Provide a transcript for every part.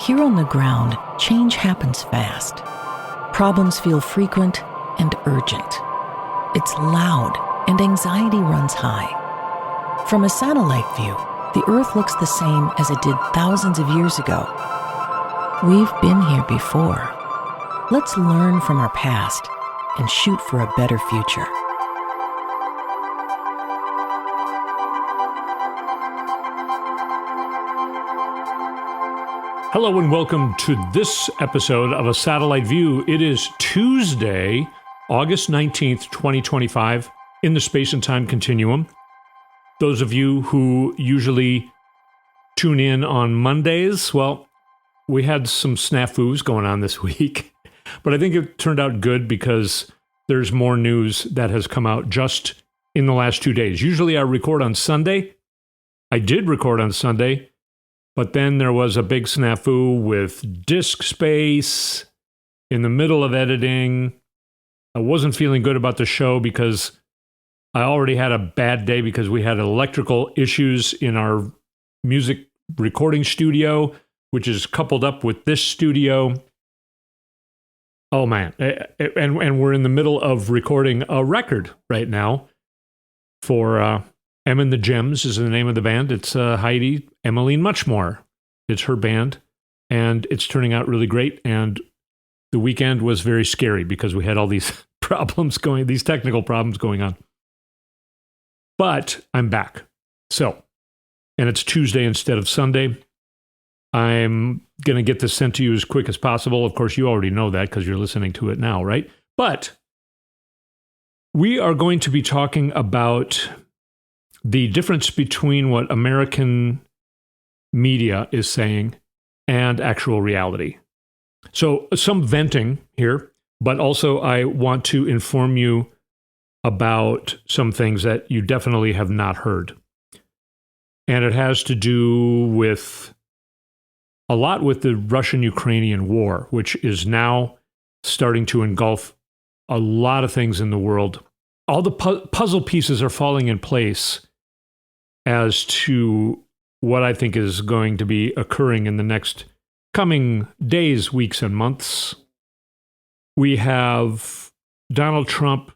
Here on the ground, change happens fast. Problems feel frequent and urgent. It's loud and anxiety runs high. From a satellite view, the Earth looks the same as it did thousands of years ago. We've been here before. Let's learn from our past and shoot for a better future. Hello and welcome to this episode of A Satellite View. It is Tuesday, August 19th, 2025, in the space and time continuum. Those of you who usually tune in on Mondays, well, we had some snafus going on this week, but I think it turned out good because there's more news that has come out just in the last 2 days. Usually I record on Sunday. I did record on Sunday. But then there was a big snafu with disk space in the middle of editing. I wasn't feeling good about the show because I already had a bad day because we had electrical issues in our music recording studio, which is coupled up with this studio. Oh, man. And we're in the middle of recording a record right now for Emmaline the Gems is the name of the band. It's Heidi, Emmaline Muchmore. It's her band, and it's turning out really great. And the weekend was very scary because we had all these these technical problems going on. But I'm back. So, and it's Tuesday instead of Sunday. I'm going to get this sent to you as quick as possible. Of course, you already know that because you're listening to it now, right? But we are going to be talking about the difference between what American media is saying and actual reality. So some venting here, but also I want to inform you about some things that you definitely have not heard. And it has to do with a lot with the Russian-Ukrainian war, which is now starting to engulf a lot of things in the world. All the puzzle pieces are falling in place as to what I think is going to be occurring in the next coming days, weeks, and months. We have Donald Trump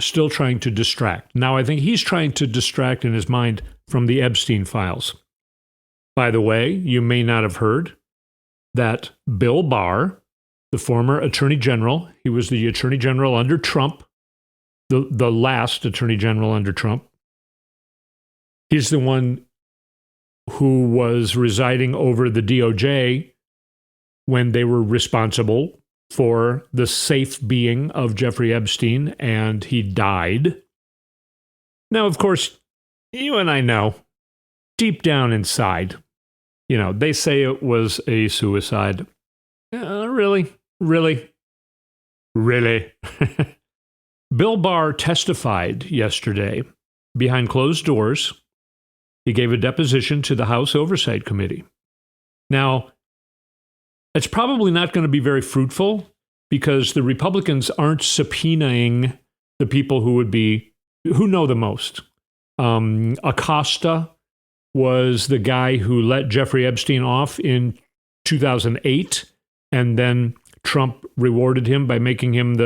still trying to distract. Now, I think he's trying to distract in his mind from the Epstein Files. By the way, you may not have heard that Bill Barr, the former Attorney General, he was the Attorney General under Trump, the last Attorney General under Trump. He's the one who was residing over the DOJ when they were responsible for the safe being of Jeffrey Epstein, and he died. Now, of course, you and I know, deep down inside, they say it was a suicide. Really? Bill Barr testified yesterday behind closed doors. He gave a deposition to the House Oversight Committee. Now, it's probably not going to be very fruitful because the Republicans aren't subpoenaing the people who know the most. Acosta was the guy who let Jeffrey Epstein off in 2008, and then Trump rewarded him by making him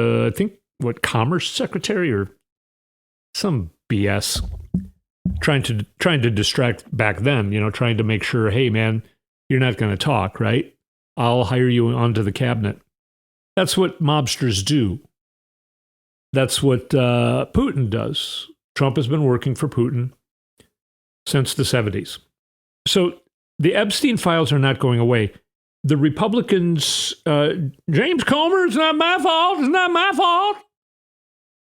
Commerce Secretary or some BS. Trying to distract back then, trying to make sure, hey, man, you're not going to talk, right? I'll hire you onto the cabinet. That's what mobsters do. That's what Putin does. Trump has been working for Putin since the 70s. So the Epstein Files are not going away. The Republicans, James Comer, it's not my fault.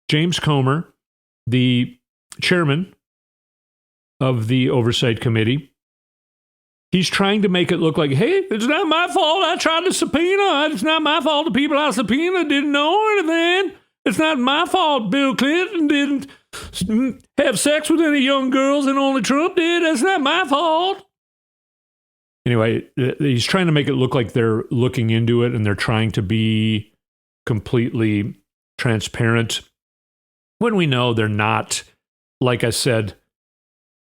James Comer, the chairman of the Oversight Committee, he's trying to make it look like, hey, it's not my fault. I tried to subpoena. It's not my fault the people I subpoenaed didn't know anything. It's not my fault Bill Clinton didn't have sex with any young girls and only Trump did. It's not my fault. Anyway, he's trying to make it look like they're looking into it and they're trying to be completely transparent when we know they're not. Like I said,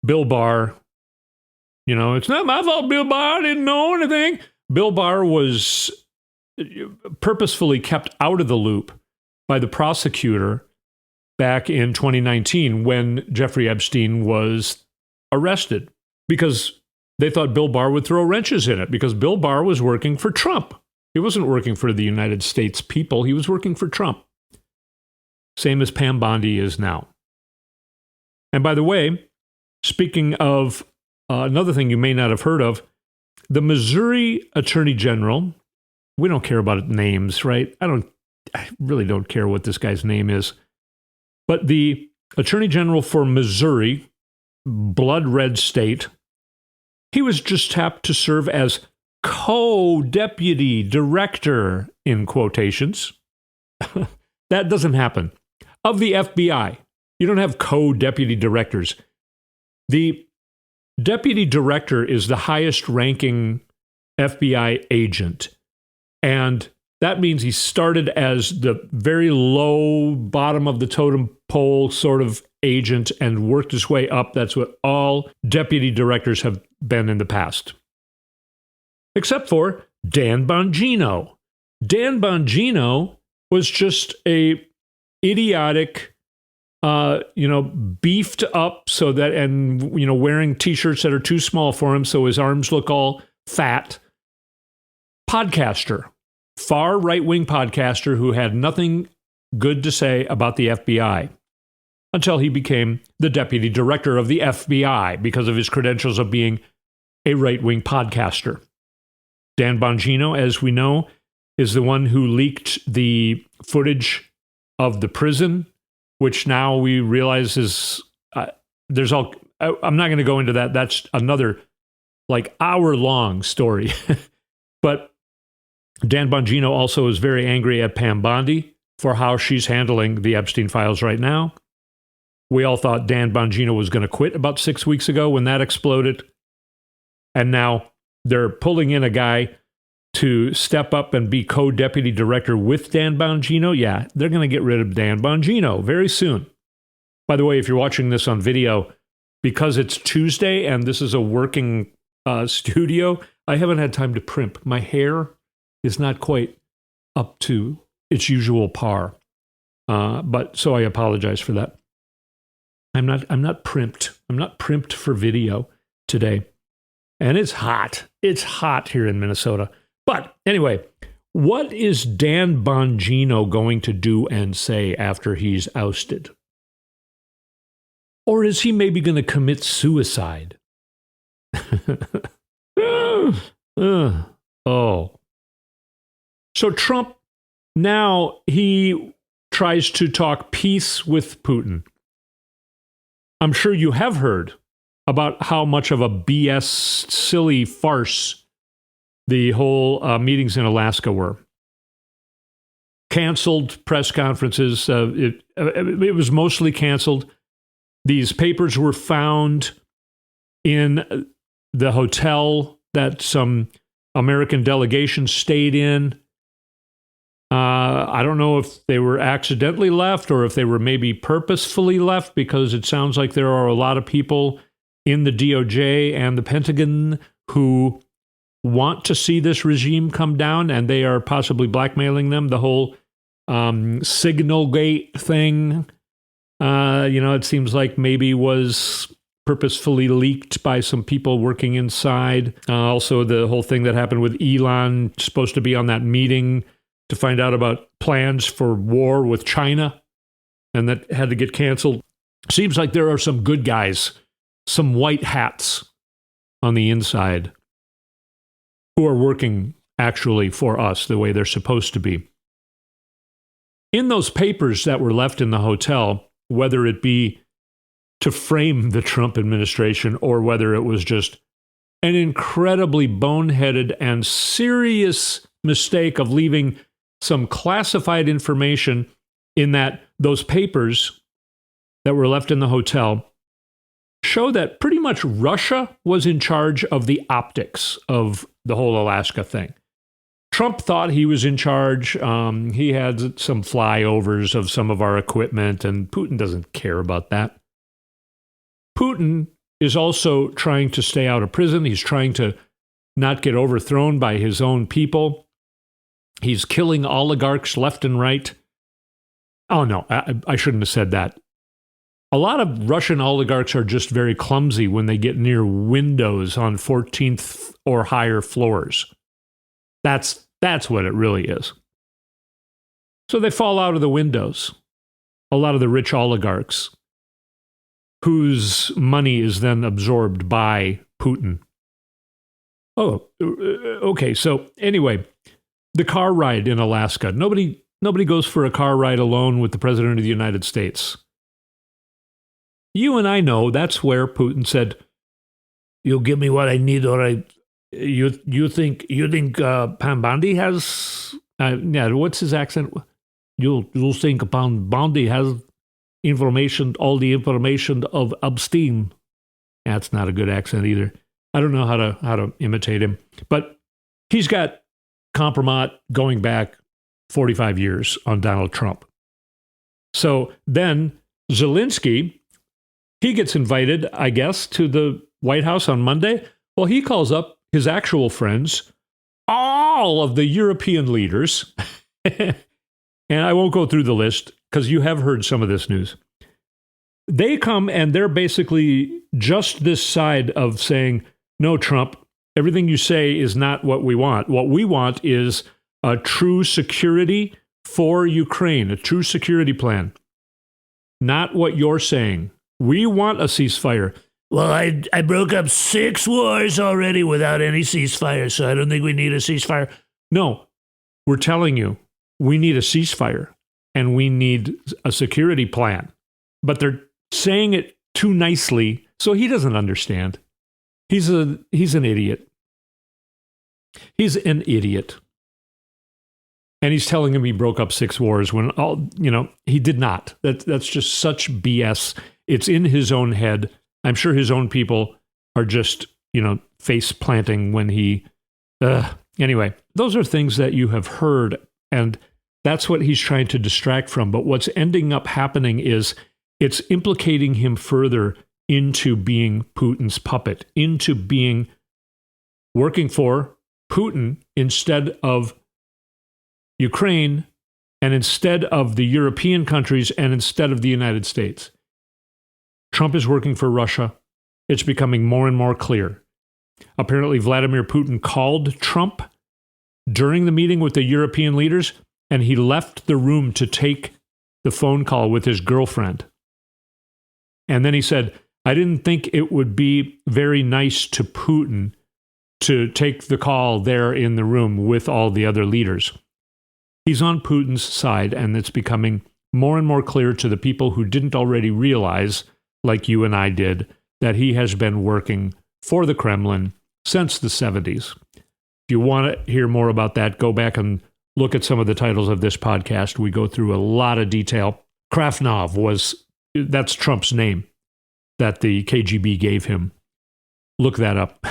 Bill Barr, it's not my fault, Bill Barr, I didn't know anything. Bill Barr was purposefully kept out of the loop by the prosecutor back in 2019 when Jeffrey Epstein was arrested, because they thought Bill Barr would throw wrenches in it, because Bill Barr was working for Trump. He wasn't working for the United States people. He was working for Trump. Same as Pam Bondi is now. And by the way, speaking of another thing you may not have heard of, the Missouri Attorney General, we don't care about names, right? I really don't care what this guy's name is. But the Attorney General for Missouri, blood red state, he was just tapped to serve as co-deputy director, in quotations. That doesn't happen. Of the FBI, you don't have co-deputy directors. The deputy director is the highest ranking FBI agent. And that means he started as the very low bottom of the totem pole sort of agent and worked his way up. That's what all deputy directors have been in the past. Except for Dan Bongino. Dan Bongino was just a idiotic, beefed up so that, and, wearing t-shirts that are too small for him so his arms look all fat, podcaster, far right-wing podcaster who had nothing good to say about the FBI until he became the deputy director of the FBI because of his credentials of being a right-wing podcaster. Dan Bongino, as we know, is the one who leaked the footage of the prison, which now we realize is, there's all, I'm not going to go into that. That's another hour-long story. But Dan Bongino also is very angry at Pam Bondi for how she's handling the Epstein Files right now. We all thought Dan Bongino was going to quit about 6 weeks ago when that exploded. And now they're pulling in a guy to step up and be co-deputy director with Dan Bongino. Yeah, they're going to get rid of Dan Bongino very soon. By the way, if you're watching this on video, because it's Tuesday and this is a working studio, I haven't had time to primp. My hair is not quite up to its usual par. But so I apologize for that. I'm not primped. I'm not primped for video today. And it's hot. It's hot here in Minnesota. But anyway, what is Dan Bongino going to do and say after he's ousted? Or is he maybe going to commit suicide? Oh. So Trump, now he tries to talk peace with Putin. I'm sure you have heard about how much of a BS, silly farce the whole meetings in Alaska were. Canceled press conferences. It was mostly canceled. These papers were found in the hotel that some American delegations stayed in. I don't know if they were accidentally left or if they were maybe purposefully left, because it sounds like there are a lot of people in the DOJ and the Pentagon who want to see this regime come down, and they are possibly blackmailing them. The whole Signalgate thing, it seems like maybe was purposefully leaked by some people working inside. Also, the whole thing that happened with Elon, supposed to be on that meeting to find out about plans for war with China, and that had to get canceled. Seems like there are some good guys, some white hats on the inside who are working actually for us the way they're supposed to be. In those papers that were left in the hotel, whether it be to frame the Trump administration or whether it was just an incredibly boneheaded and serious mistake of leaving some classified information in that those papers that were left in the hotel show that pretty much Russia was in charge of the optics of the whole Alaska thing. Trump thought he was in charge. He had some flyovers of some of our equipment, and Putin doesn't care about that. Putin is also trying to stay out of prison. He's trying to not get overthrown by his own people. He's killing oligarchs left and right. Oh, no, I shouldn't have said that. A lot of Russian oligarchs are just very clumsy when they get near windows on 14th or higher floors. That's what it really is. So they fall out of the windows. A lot of the rich oligarchs whose money is then absorbed by Putin. Oh, okay. So anyway, the car ride in Alaska. Nobody goes for a car ride alone with the President of the United States. You and I know that's where Putin said, "You give me what I need, or you think Pambandi has what's his accent? You think Pambandi has information, all the information of Epstein." That's not a good accent either. I don't know how to imitate him, but he's got compromat going back 45 years on Donald Trump. So then Zelensky, he gets invited, I guess, to the White House on Monday. Well, he calls up his actual friends, all of the European leaders. And I won't go through the list because you have heard some of this news. They come and they're basically just this side of saying, "No, Trump, everything you say is not what we want. What we want is a true security for Ukraine, a true security plan. Not what you're saying. We want a ceasefire." "Well, I broke up 6 wars already without any ceasefire, so I don't think we need a ceasefire." No, we're telling you, we need a ceasefire and we need a security plan. But they're saying it too nicely, so he doesn't understand. He's an idiot. He's an idiot. And he's telling him he broke up 6 wars when he did not. That's just such BS. It's in his own head. I'm sure his own people are just, face planting when he. Anyway, those are things that you have heard, and that's what he's trying to distract from. But what's ending up happening is it's implicating him further into being Putin's puppet, into being working for Putin instead of Ukraine, and instead of the European countries, and instead of the United States. Trump is working for Russia. It's becoming more and more clear. Apparently, Vladimir Putin called Trump during the meeting with the European leaders, and he left the room to take the phone call with his girlfriend. And then he said, "I didn't think it would be very nice to Putin to take the call there in the room with all the other leaders." He's on Putin's side, and it's becoming more and more clear to the people who didn't already realize, like you and I did, that he has been working for the Kremlin since the 70s. If you want to hear more about that, go back and look at some of the titles of this podcast. We go through a lot of detail. Krafnov that's Trump's name that the KGB gave him. Look that up.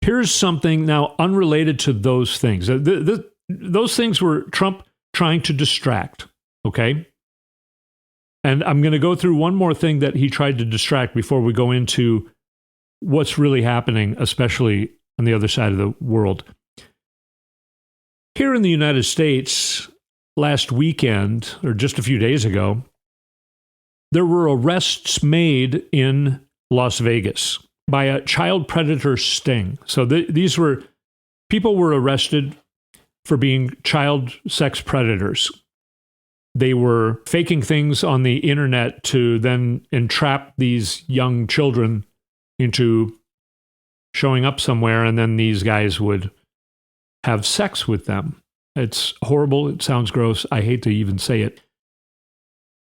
Here's something now unrelated to those things. Those things were Trump trying to distract, okay? And I'm going to go through one more thing that he tried to distract before we go into what's really happening, especially on the other side of the world. Here in the United States, last weekend, or just a few days ago, there were arrests made in Las Vegas by a child predator sting. So people were arrested for being child sex predators. They were faking things on the internet to then entrap these young children into showing up somewhere, and then these guys would have sex with them. It's horrible. It sounds gross. I hate to even say it.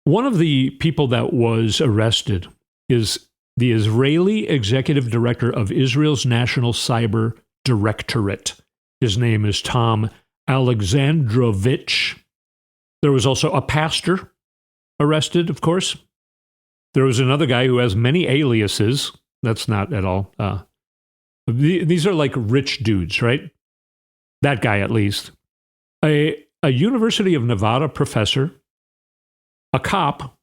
One of the people that was arrested is the Israeli executive director of Israel's National Cyber Directorate. His name is Tom Alexandrovich. There was also a pastor arrested, of course. There was another guy who has many aliases. That's not at all. These are like rich dudes, right? That guy, at least. A University of Nevada professor, a cop.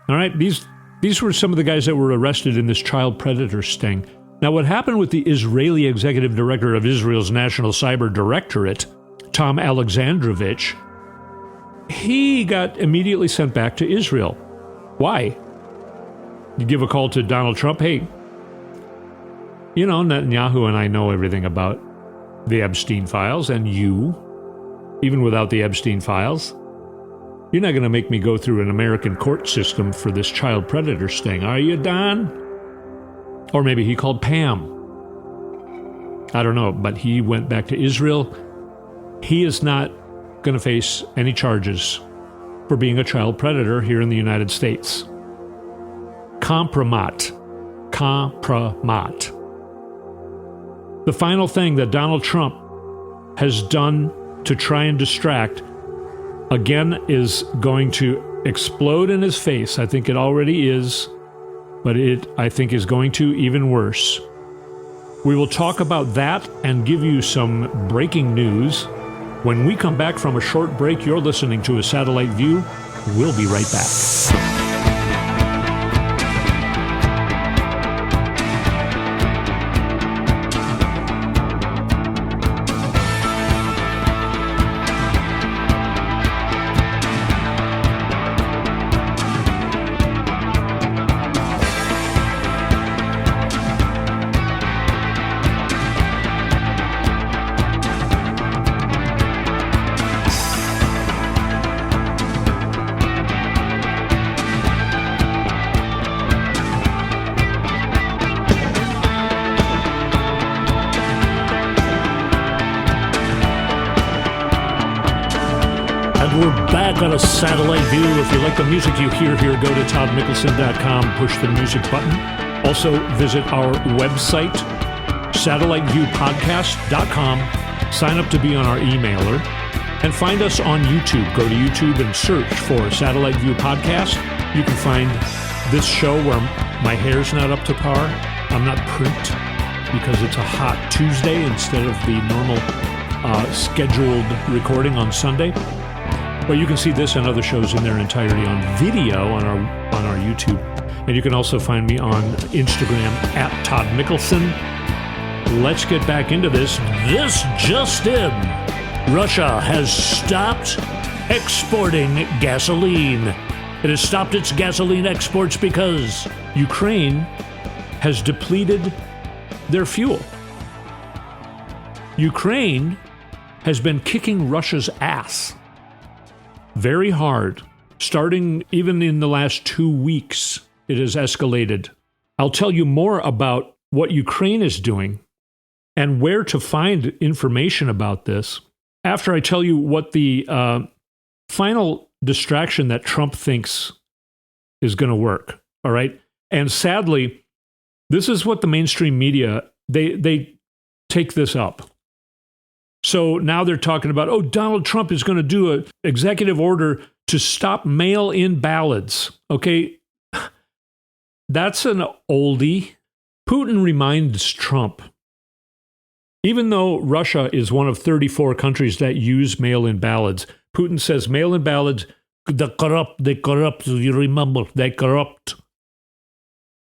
All right, these were some of the guys that were arrested in this child predator sting. Now, what happened with the Israeli executive director of Israel's National Cyber Directorate, Tom Alexandrovich, he got immediately sent back to Israel. Why? You give a call to Donald Trump, hey, you know, Netanyahu and I know everything about the Epstein Files, and you, even without the Epstein Files, you're not going to make me go through an American court system for this child predator sting, are you, Don? Or maybe he called Pam. I don't know, but he went back to Israel. He is not going to face any charges for being a child predator here in the United States. Compromat. The final thing that Donald Trump has done to try and distract, again, is going to explode in his face. I think it already is, but it, I think, is going to even worse. We will talk about that and give you some breaking news. When we come back from a short break, you're listening to A Satellite View. We'll be right back. On A Satellite View. If you like the music you hear here, go to toddmikkelson.com, push the music button. Also, visit our website, satelliteviewpodcast.com. Sign up to be on our emailer, and find us on YouTube. Go to YouTube and search for Satellite View Podcast. You can find this show where my hair's not up to par. I'm not pricked because it's a hot Tuesday instead of the normal scheduled recording on Sunday. But you can see this and other shows in their entirety on video on our YouTube. And you can also find me on Instagram at Todd Mikkelson. Let's get back into this. This just in. Russia has stopped exporting gasoline. It has stopped its gasoline exports because Ukraine has depleted their fuel. Ukraine has been kicking Russia's ass very hard. Starting even in the last 2 weeks, it has escalated. I'll tell you more about what Ukraine is doing and where to find information about this after I tell you what the final distraction that Trump thinks is going to work. All right. And sadly, this is what the mainstream media, they take this up. So now they're talking about, oh, Donald Trump is going to do an executive order to stop mail-in ballots. Okay, that's an oldie. Putin reminds Trump, even though Russia is one of 34 countries that use mail-in ballots, Putin says mail-in ballots, they corrupt, you remember, they corrupt.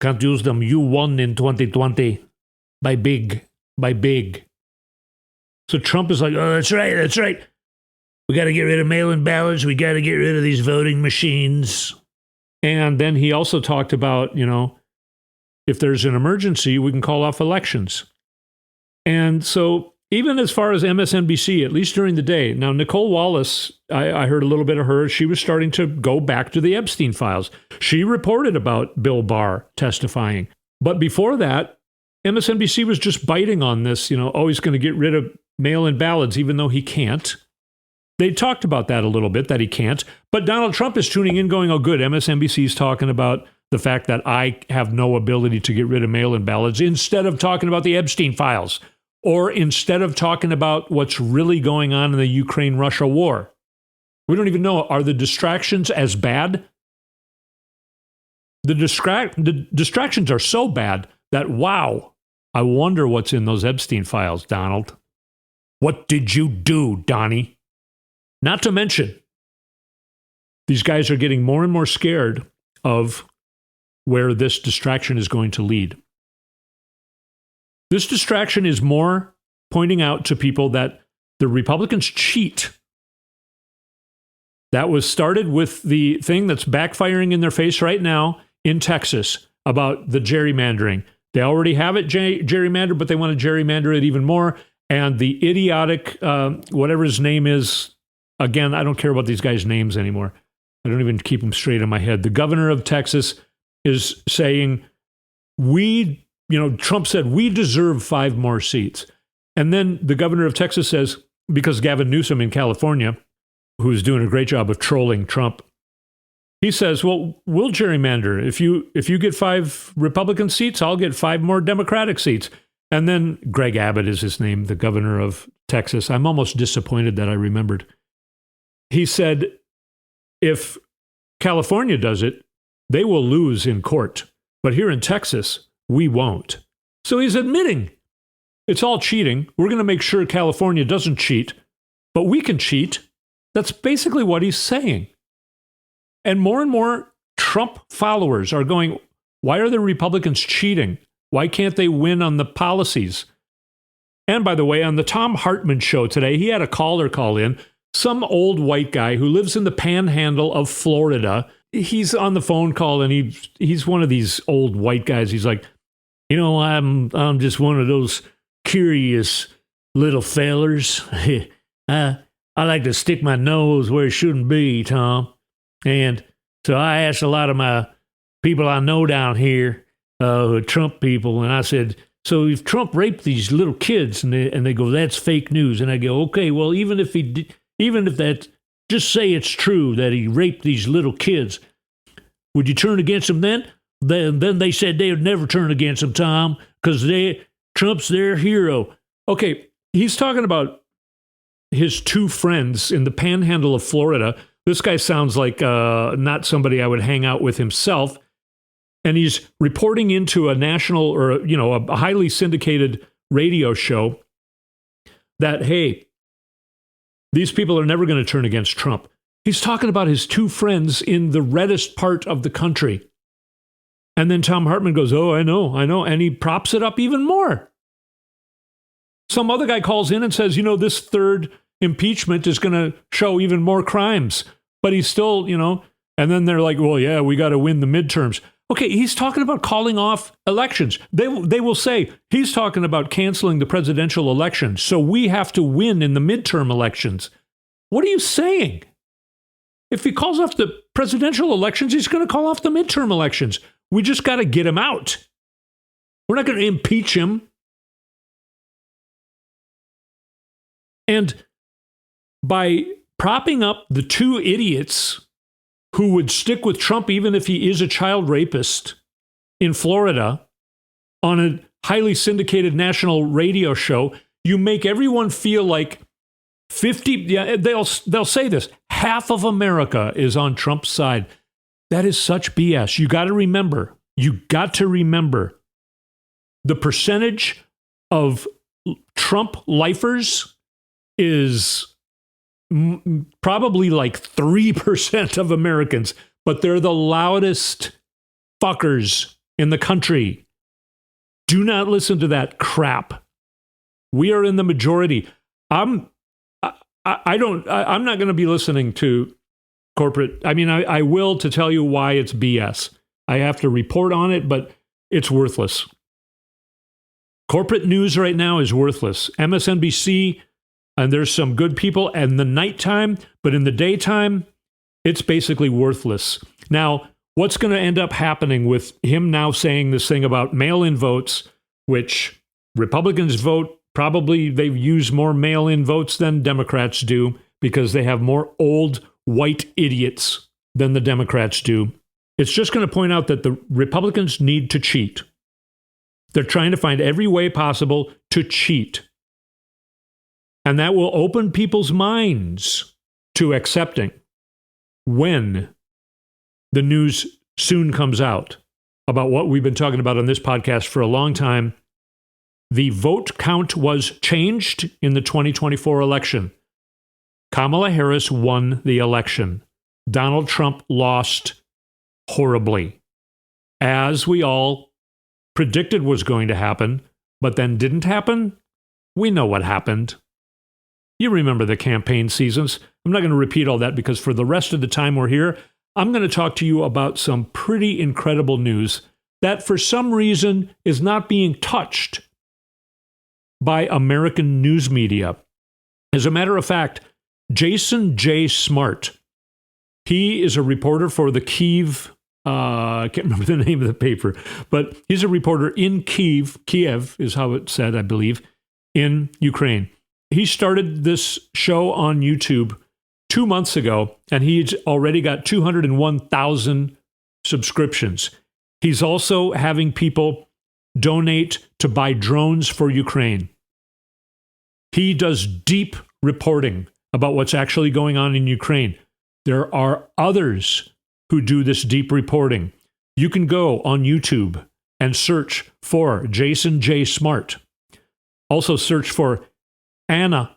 Can't use them. You won in 2020 by big. So Trump is like, oh, that's right. We got to get rid of mail-in ballots. We got to get rid of these voting machines. And then he also talked about, if there's an emergency, we can call off elections. And so even as far as MSNBC, at least during the day, now Nicole Wallace, I heard a little bit of her. She was starting to go back to the Epstein Files. She reported about Bill Barr testifying. But before that, MSNBC was just biting on this, oh, he's going to get rid of mail-in ballots, even though he can't. They talked about that a little bit, that he can't. But Donald Trump is tuning in going, oh, good, MSNBC is talking about the fact that I have no ability to get rid of mail-in ballots, instead of talking about the Epstein Files, or instead of talking about what's really going on in the Ukraine-Russia war. We don't even know, are the distractions as bad? The distractions are so bad that, wow, I wonder what's in those Epstein Files, Donald. What did you do, Donnie? Not to mention, these guys are getting more and more scared of where this distraction is going to lead. This distraction is more pointing out to people that the Republicans cheat. That was started with the thing that's backfiring in their face right now in Texas about the gerrymandering. They already have it gerrymandered, but they want to gerrymander it even more. And the idiotic, whatever his name is, again, I don't care about these guys' names anymore. I don't even keep them straight in my head. The governor of Texas is saying, Trump said, we deserve 5 more seats. And then the governor of Texas says, because Gavin Newsom in California, who's doing a great job of trolling Trump, he says, well, we'll gerrymander. If you get 5 Republican seats, I'll get 5 more Democratic seats. And then Greg Abbott is his name, the governor of Texas. I'm almost disappointed that I remembered. He said, if California does it, they will lose in court. But here in Texas, we won't. So he's admitting it's all cheating. We're going to make sure California doesn't cheat, but we can cheat. That's basically what he's saying. And more Trump followers are going, why are the Republicans cheating? Why can't they win on the policies? And by the way, on the Thom Hartmann show today, he had a caller call in, some old white guy who lives in the panhandle of Florida. He's on the phone call, and he's one of these old white guys. He's like, I'm just one of those curious little fellers. I like to stick my nose where it shouldn't be, Tom. And so I asked a lot of my people I know down here, Trump people, and I said, so if Trump raped these little kids, and they go, that's fake news. And I go, okay, well, even if that, just say it's true that he raped these little kids, would you turn against him then? Then they said they would never turn against him, Tom, because Trump's their hero. Okay, he's talking about his 2 friends in the panhandle of Florida. This guy sounds like not somebody I would hang out with himself. And he's reporting into a national or, a highly syndicated radio show that, hey, these people are never going to turn against Trump. He's talking about his 2 friends in the reddest part of the country. And then Thom Hartmann goes, oh, I know. And he props it up even more. Some other guy calls in and says, this 3rd impeachment is going to show even more crimes. But he's still, and then they're like, well, yeah, we got to win the midterms. Okay, he's talking about calling off elections. They will say he's talking about canceling the presidential election. So we have to win in the midterm elections. What are you saying? If he calls off the presidential elections, he's going to call off the midterm elections. We just got to get him out. We're not going to impeach him. And by propping up the 2 idiots who would stick with Trump even if he is a child rapist in Florida on a highly syndicated national radio show, you make everyone feel like they'll say this, half of America is on Trump's side. That is such BS. You got to remember the percentage of Trump lifers is probably like 3% of Americans, but they're the loudest fuckers in the country. Do not listen to that crap. We are in the majority. I'm not going to be listening to corporate. I mean, I will to tell you why it's BS. I have to report on it, but it's worthless. Corporate news right now is worthless. MSNBC, and there's some good people in the nighttime, but in the daytime, it's basically worthless. Now, what's going to end up happening with him now saying this thing about mail-in votes, which Republicans vote, probably they use more mail-in votes than Democrats do because they have more old white idiots than the Democrats do. It's just going to point out that the Republicans need to cheat. They're trying to find every way possible to cheat. And that will open people's minds to accepting when the news soon comes out about what we've been talking about on this podcast for a long time. The vote count was changed in the 2024 election. Kamala Harris won the election. Donald Trump lost horribly. As we all predicted was going to happen but then didn't happen? We know what happened. You remember the campaign seasons. I'm not going to repeat all that because for the rest of the time we're here, I'm going to talk to you about some pretty incredible news that for some reason is not being touched by American news media. As a matter of fact, Jason J. Smart, he is a reporter for the Kyiv, I can't remember the name of the paper, but he's a reporter in Kiev is how it's said, I believe, in Ukraine. He started this show on YouTube 2 months ago, and he's already got 201,000 subscriptions. He's also having people donate to buy drones for Ukraine. He does deep reporting about what's actually going on in Ukraine. There are others who do this deep reporting. You can go on YouTube and search for Jason J. Smart. Also search for Anna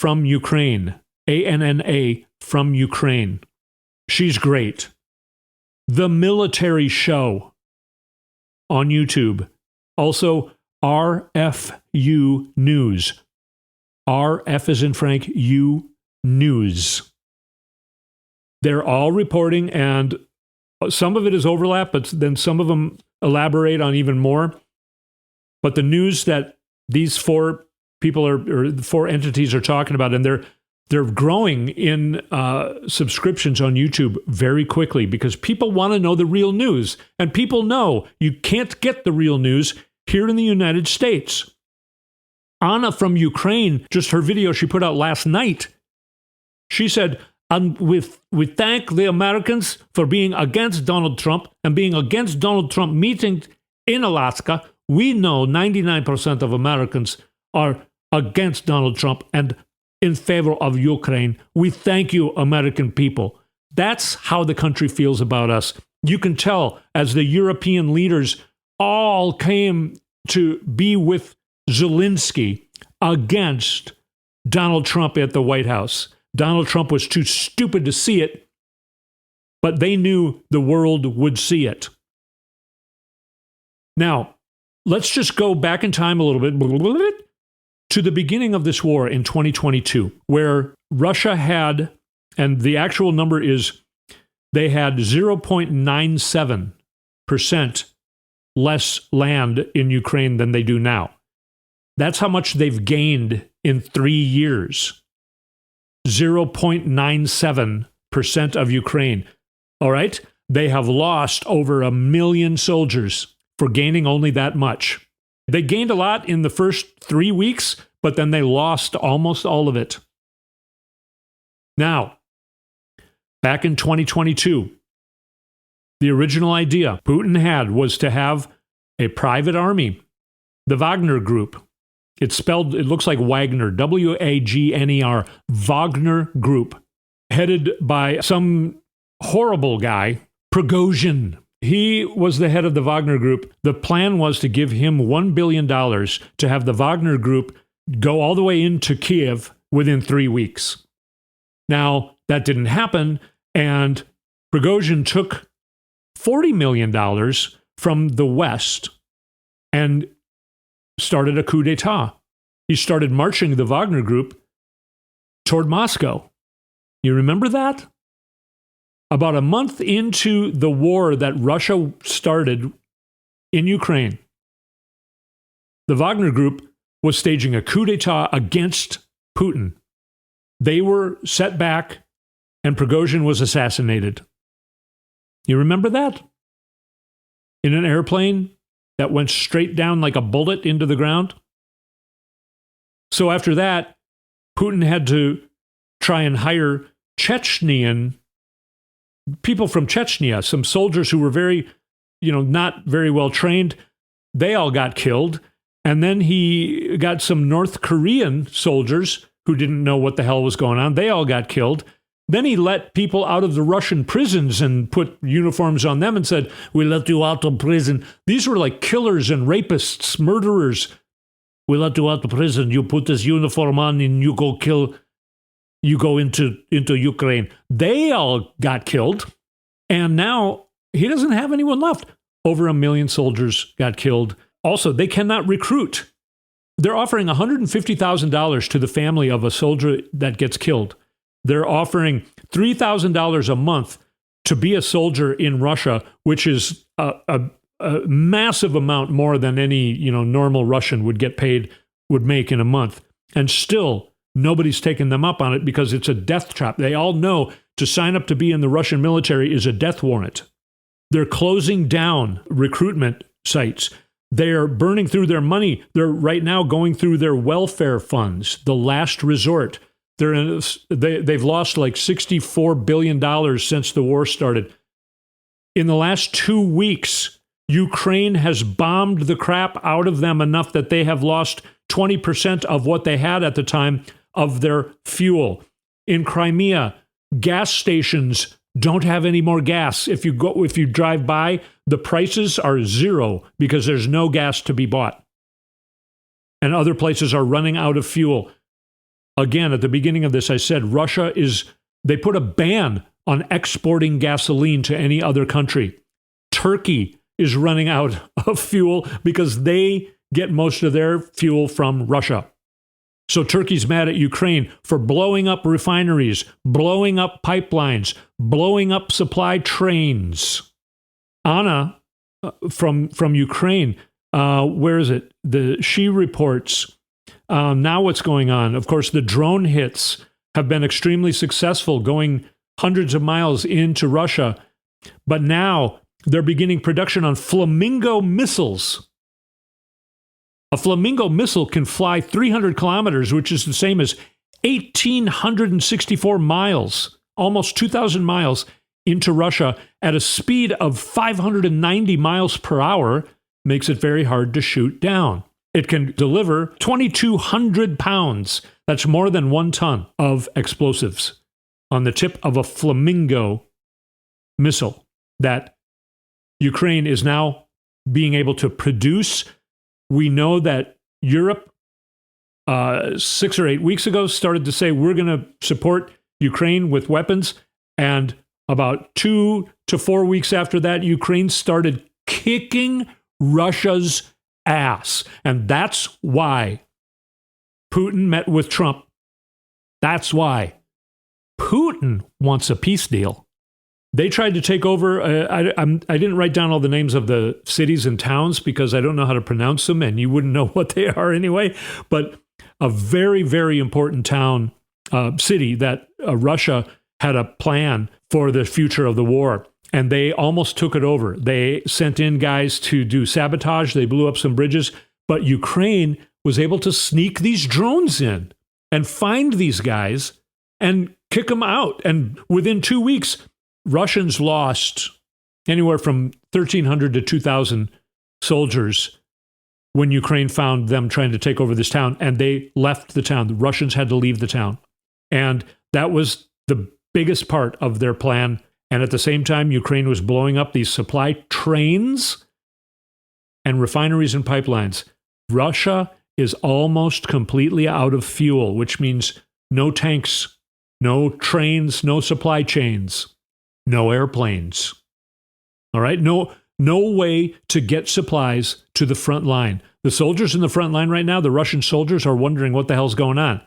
from Ukraine, ANNA from Ukraine. She's great. The Military Show on YouTube. Also RFU News. RF as in Frank, U News. They're all reporting, and some of it is overlap, but then some of them elaborate on even more. But the news that these four people or the four entities are talking about, and they're growing in subscriptions on YouTube very quickly because people want to know the real news. And people know you can't get the real news here in the United States. Anna from Ukraine, just her video she put out last night, she said, and we thank the Americans for being against Donald Trump and being against Donald Trump meetings in Alaska. We know 99% of Americans are against Donald Trump and in favor of Ukraine. We thank you, American people. That's how the country feels about us. You can tell as the European leaders all came to be with Zelensky against Donald Trump at the White House. Donald Trump was too stupid to see it, but they knew the world would see it. Now, let's just go back in time a little bit to the beginning of this war in 2022, where Russia had, and the actual number is, they had 0.97% less land in Ukraine than they do now. That's how much they've gained in 3 years. 0.97% of Ukraine. All right? They have lost over 1 million soldiers for gaining only that much. They gained a lot in the first 3 weeks, but then they lost almost all of it. Now, back in 2022, the original idea Putin had was to have a private army, the Wagner Group. It looks like Wagner, W-A-G-N-E-R, Wagner Group, headed by some horrible guy, Prigozhin. He was the head of the Wagner Group. The plan was to give him $1 billion to have the Wagner Group go all the way into Kiev within 3 weeks. Now, that didn't happen, and Prigozhin took $40 million from the West and started a coup d'etat. He started marching the Wagner Group toward Moscow. You remember that? About a month into the war that Russia started in Ukraine, the Wagner Group was staging a coup d'etat against Putin. They were set back, and Prigozhin was assassinated. You remember that? In an airplane that went straight down like a bullet into the ground? So after that, Putin had to try and hire Chechnyan people from Chechnya, some soldiers who were not very well trained. They all got killed. And then he got some North Korean soldiers who didn't know what the hell was going on. They all got killed. Then he let people out of the Russian prisons and put uniforms on them and said, "We let you out of prison." These were like killers and rapists, murderers. "We let you out of prison. You put this uniform on and you go kill. You go into Ukraine." They all got killed. And now he doesn't have anyone left. Over 1 million soldiers got killed. Also, they cannot recruit They're offering $150,000 to the family of a soldier that gets killed. They're offering $3,000 a month to be a soldier in Russia, which is a massive amount more than any normal Russian would make in a month. And still, nobody's taken them up on it because it's a death trap. They all know to sign up to be in the Russian military is a death warrant. They're closing down recruitment sites. They're burning through their money. They're right now going through their welfare funds, the last resort. They've lost like $64 billion since the war started. In the last 2 weeks, Ukraine has bombed the crap out of them enough that they have lost 20% of what they had at the time of their fuel. In Crimea, gas stations don't have any more gas. If you drive by, the prices are zero because there's no gas to be bought. And other places are running out of fuel. Again, at the beginning of this, I said they put a ban on exporting gasoline to any other country. Turkey is running out of fuel because they get most of their fuel from Russia. So Turkey's mad at Ukraine for blowing up refineries, blowing up pipelines, blowing up supply trains. Anna from Ukraine, where is it? She reports now what's going on. Of course, the drone hits have been extremely successful, going hundreds of miles into Russia. But now they're beginning production on Flamingo missiles. A Flamingo missile can fly 300 kilometers, which is the same as 1,864 miles, almost 2,000 miles into Russia at a speed of 590 miles per hour, makes it very hard to shoot down. It can deliver 2,200 pounds, that's more than 1 ton of explosives on the tip of a Flamingo missile that Ukraine is now being able to produce. We know that Europe, 6 or 8 weeks ago, started to say we're going to support Ukraine with weapons. And about 2 to 4 weeks after that, Ukraine started kicking Russia's ass. And that's why Putin met with Trump. That's why Putin wants a peace deal. They tried to take over. I didn't write down all the names of the cities and towns because I don't know how to pronounce them, and you wouldn't know what they are anyway. But a very, very important town, city that Russia had a plan for the future of the war, and they almost took it over. They sent in guys to do sabotage. They blew up some bridges, but Ukraine was able to sneak these drones in and find these guys and kick them out. And within 2 weeks, Russians lost anywhere from 1,300 to 2,000 soldiers when Ukraine found them trying to take over this town, and they left the town. The Russians had to leave the town. And that was the biggest part of their plan. And at the same time, Ukraine was blowing up these supply trains and refineries and pipelines. Russia is almost completely out of fuel, which means no tanks, no trains, no supply chains. No airplanes. All right? No way to get supplies to the front line. The soldiers in the front line right now, the Russian soldiers, are wondering what the hell's going on.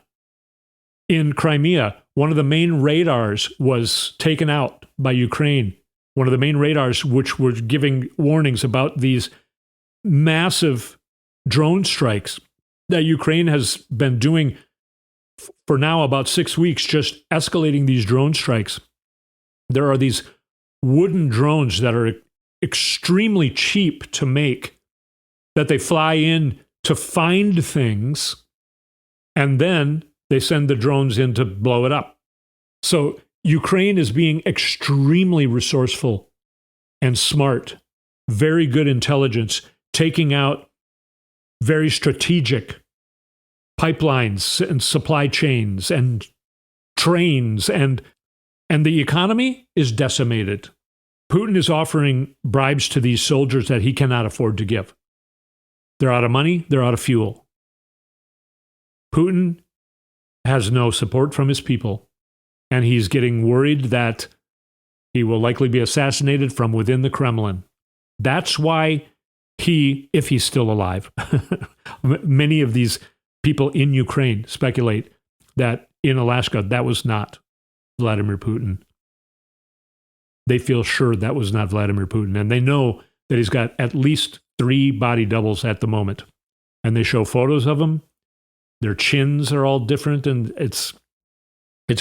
In Crimea, one of the main radars was taken out by Ukraine. One of the main radars which were giving warnings about these massive drone strikes that Ukraine has been doing for now about 6 weeks, just escalating these drone strikes. There are these wooden drones that are extremely cheap to make, that they fly in to find things, and then they send the drones in to blow it up. So Ukraine is being extremely resourceful and smart, very good intelligence, taking out very strategic pipelines and supply chains and trains, and the economy is decimated. Putin is offering bribes to these soldiers that he cannot afford to give. They're out of money, they're out of fuel. Putin has no support from his people, and he's getting worried that he will likely be assassinated from within the Kremlin. That's why if he's still alive. Many of these people in Ukraine speculate that in Alaska, that was not Vladimir Putin. They feel sure that was not Vladimir Putin. And they know that he's got at least 3 body doubles at the moment. And they show photos of him. Their chins are all different, and it's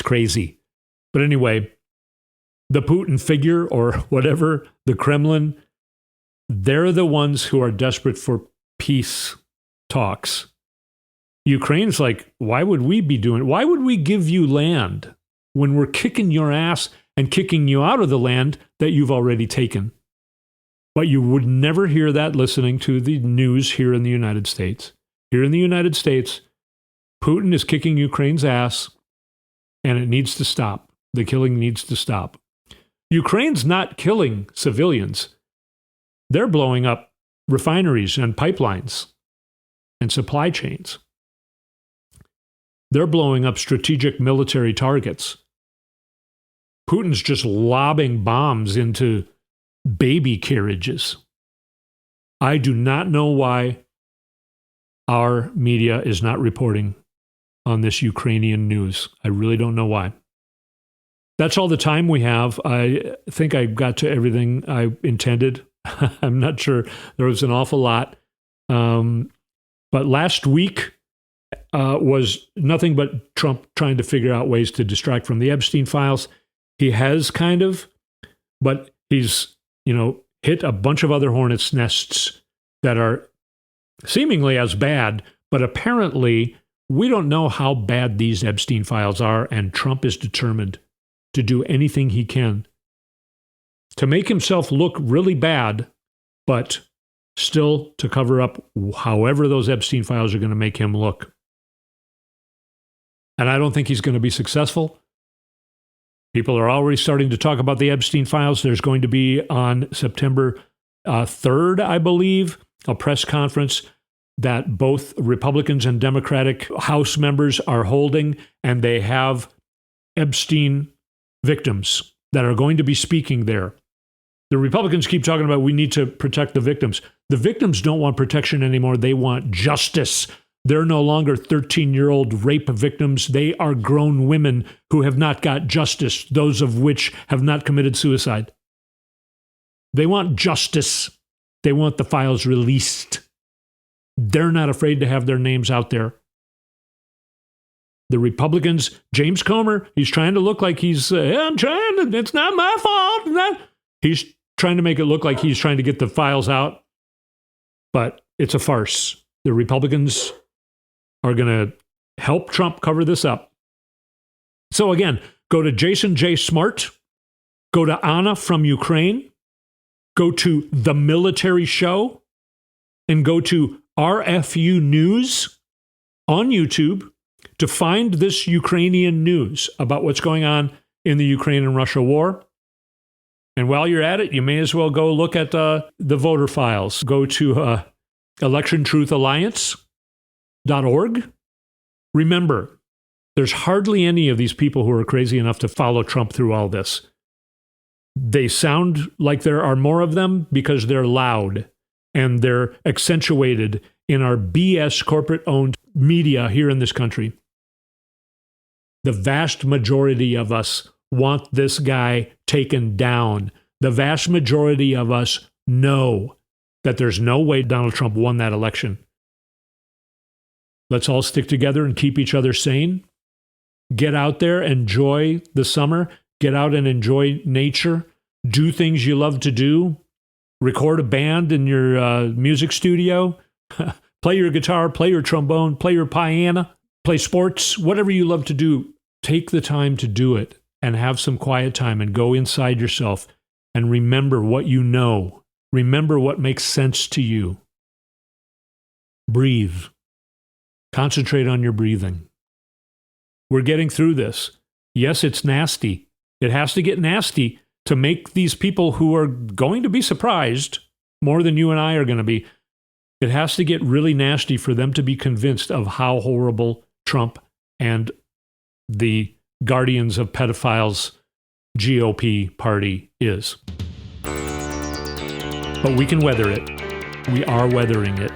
crazy. But anyway, the Putin figure, or whatever, the Kremlin, they're the ones who are desperate for peace talks. Ukraine's like, why would we give you land when we're kicking your ass and kicking you out of the land that you've already taken? But you would never hear that listening to the news here in the United States. Here in the United States, Putin is kicking Ukraine's ass, and it needs to stop. The killing needs to stop. Ukraine's not killing civilians. They're blowing up refineries and pipelines and supply chains. They're blowing up strategic military targets. Putin's just lobbing bombs into baby carriages. I do not know why our media is not reporting on this Ukrainian news. I really don't know why. That's all the time we have. I think I got to everything I intended. I'm not sure. There was an awful lot. But last week was nothing but Trump trying to figure out ways to distract from the Epstein Files. He has kind of, but he's, hit a bunch of other hornets' nests that are seemingly as bad, but apparently we don't know how bad these Epstein Files are, and Trump is determined to do anything he can to make himself look really bad, but still to cover up however those Epstein Files are going to make him look. And I don't think he's going to be successful. People are already starting to talk about the Epstein Files. There's going to be on September 3rd, I believe, a press conference that both Republicans and Democratic House members are holding, and they have Epstein victims that are going to be speaking there. The Republicans keep talking about we need to protect the victims. The victims don't want protection anymore. They want justice. They're no longer 13-year-old rape victims. They are grown women who have not got justice, those of which have not committed suicide. They want justice. They want the files released. They're not afraid to have their names out there. The Republicans, James Comer, he's trying to look like he's, it's not my fault. He's trying to make it look like he's trying to get the files out, but it's a farce. The Republicans are going to help Trump cover this up. So again, go to Jason J. Smart, go to Anna from Ukraine, go to The Military Show, and go to RFU News on YouTube to find this Ukrainian news about what's going on in the Ukraine and Russia war. And while you're at it, you may as well go look at the voter files. Go to electiontruthalliance.org. Remember, there's hardly any of these people who are crazy enough to follow Trump through all this. They sound like there are more of them because they're loud and they're accentuated in our BS corporate-owned media here in this country. The vast majority of us want this guy taken down. The vast majority of us know that there's no way Donald Trump won that election. Let's all stick together and keep each other sane. Get out there, enjoy the summer. Get out and enjoy nature. Do things you love to do. Record a band in your music studio. Play your guitar, play your trombone, play your piano, play sports, whatever you love to do. Take the time to do it and have some quiet time and go inside yourself and remember what you know. Remember what makes sense to you. Breathe. Concentrate on your breathing. We're getting through this. Yes, it's nasty. It has to get nasty to make these people who are going to be surprised more than you and I are going to be. It has to get really nasty for them to be convinced of how horrible Trump and the Guardians of Pedophiles GOP party is. But we can weather it. We are weathering it.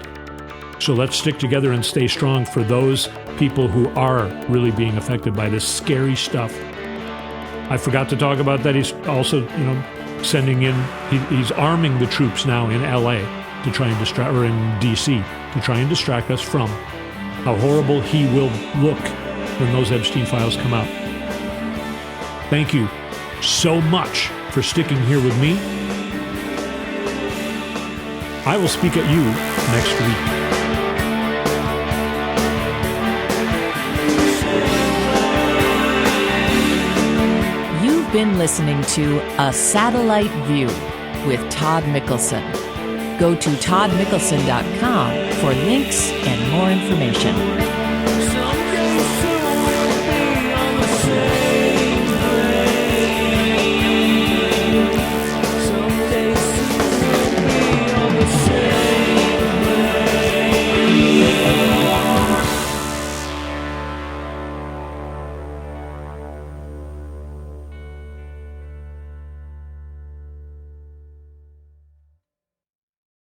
So let's stick together and stay strong for those people who are really being affected by this scary stuff. I forgot to talk about that. He's also, sending in, he's arming the troops now in LA to try and distract, or in DC, to try and distract us from how horrible he will look when those Epstein Files come out. Thank you so much for sticking here with me. I will speak at you next week. You've been listening to A Satellite View with Todd Mikkelson. Go to toddmikkelson.com for links and more information.